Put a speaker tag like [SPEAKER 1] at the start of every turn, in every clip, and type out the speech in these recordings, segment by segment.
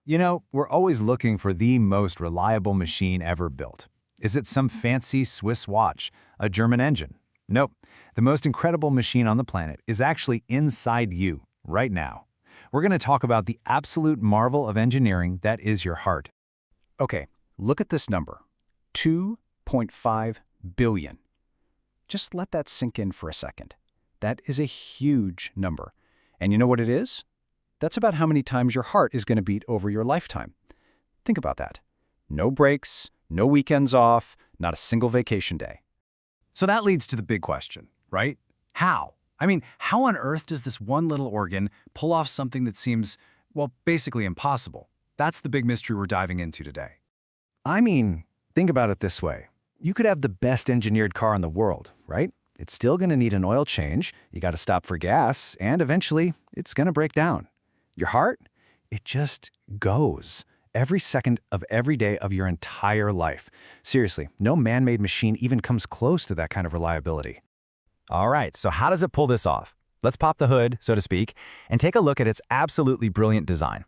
[SPEAKER 1] We're always looking for the most reliable machine ever built. Is it some fancy Swiss watch, a German engine? Nope. The most incredible machine on the planet is actually inside you, right now. We're going to talk about the absolute marvel of engineering that is your heart.
[SPEAKER 2] Okay, look at this number. 2.5 billion. Just let that sink in for a second. That is a huge number. And you know what it is? That's about how many times your heart is going to beat over your lifetime. Think about that. No breaks, no weekends off, not a single vacation day.
[SPEAKER 1] So that leads to the big question, right? How? How on earth does this one little organ pull off something that seems, well, basically impossible? That's the big mystery we're diving into today.
[SPEAKER 2] Think about it this way. You could have the best engineered car in the world, right? It's still going to need an oil change, you got to stop for gas, and eventually it's going to break down. Your heart? It just goes. Every second of every day of your entire life. Seriously, no man-made machine even comes close to that kind of reliability.
[SPEAKER 1] All right, so how does it pull this off? Let's pop the hood, so to speak, and take a look at its absolutely brilliant design.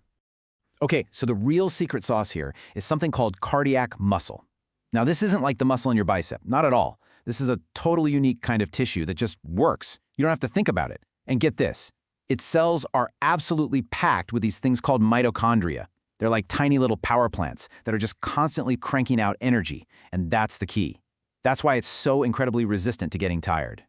[SPEAKER 3] Okay, so the real secret sauce here is something called cardiac muscle. Now, this isn't like the muscle in your bicep, not at all. This is a totally unique kind of tissue that just works. You don't have to think about it. And get this, its cells are absolutely packed with these things called mitochondria. They're like tiny little power plants that are just constantly cranking out energy, and that's the key. That's why it's so incredibly resistant to getting tired.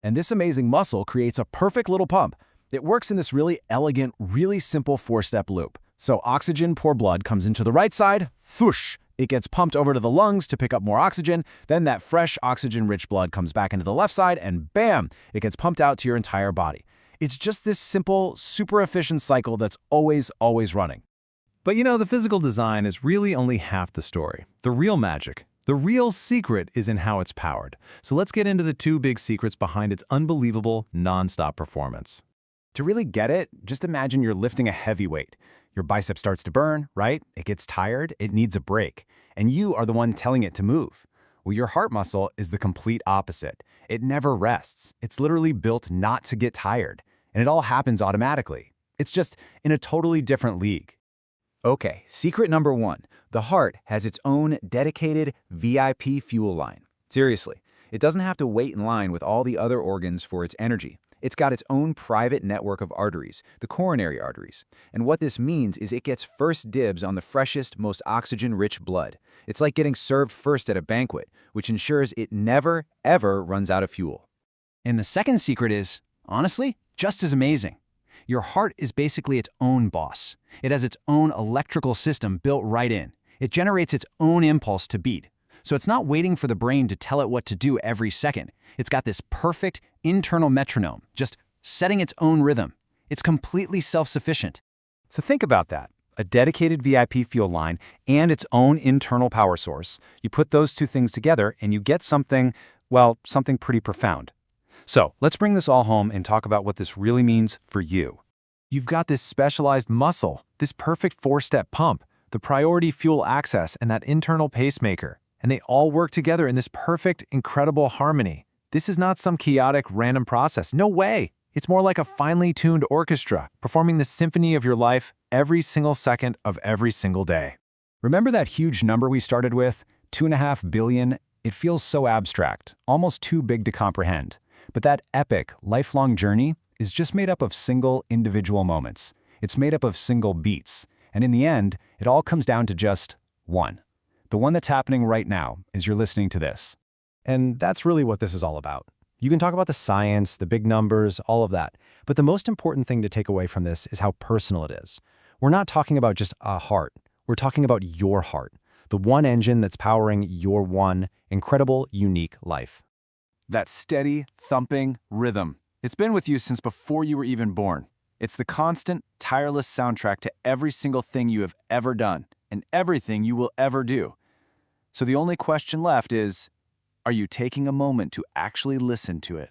[SPEAKER 2] And this amazing muscle creates a perfect little pump. It works in this really elegant, really simple four-step loop. So oxygen-poor blood comes into the right side, thwoosh, it gets pumped over to the lungs to pick up more oxygen, then that fresh oxygen-rich blood comes back into the left side, and bam, it gets pumped out to your entire body. It's just this simple, super efficient cycle that's always running.
[SPEAKER 1] But the physical design is really only half the story. The real magic, the real secret is in how it's powered. So let's get into the two big secrets behind its unbelievable, non-stop performance.
[SPEAKER 2] To really get it, just imagine you're lifting a heavy weight. Your bicep starts to burn, right? It gets tired, it needs a break. And you are the one telling it to move. Well, your heart muscle is the complete opposite. It never rests. It's literally built not to get tired. And it all happens automatically. It's just in a totally different league. Okay, secret number one. The heart has its own dedicated VIP fuel line. Seriously, it doesn't have to wait in line with all the other organs for its energy. It's got its own private network of arteries, the coronary arteries. And what this means is it gets first dibs on the freshest, most oxygen-rich blood. It's like getting served first at a banquet, which ensures it never, ever runs out of fuel. And the second secret is, honestly, just as amazing. Your heart is basically its own boss. It has its own electrical system built right in. It generates its own impulse to beat. So it's not waiting for the brain to tell it what to do every second. It's got this perfect internal metronome, just setting its own rhythm. It's completely self-sufficient.
[SPEAKER 1] So think about that. A dedicated VIP fuel line and its own internal power source. You put those two things together and you get something pretty profound. So let's bring this all home and talk about what this really means for you. You've got this specialized muscle, this perfect four-step pump, the priority fuel access, and that internal pacemaker. And they all work together in this perfect, incredible harmony. This is not some chaotic, random process. No way! It's more like a finely tuned orchestra, performing the symphony of your life every single second of every single day.
[SPEAKER 2] Remember that huge number we started with? 2.5 billion? It feels so abstract, almost too big to comprehend. But that epic, lifelong journey is just made up of single, individual moments. It's made up of single beats. And in the end, it all comes down to just one. The one that's happening right now as you're listening to this. And that's really what this is all about. You can talk about the science, the big numbers, all of that. But the most important thing to take away from this is how personal it is. We're not talking about just a heart. We're talking about your heart. The one engine that's powering your one incredible, unique life. That steady, thumping rhythm. It's been with you since before you were even born. It's the constant, tireless soundtrack to every single thing you have ever done and everything you will ever do. So the only question left is, are you taking a moment to actually listen to it?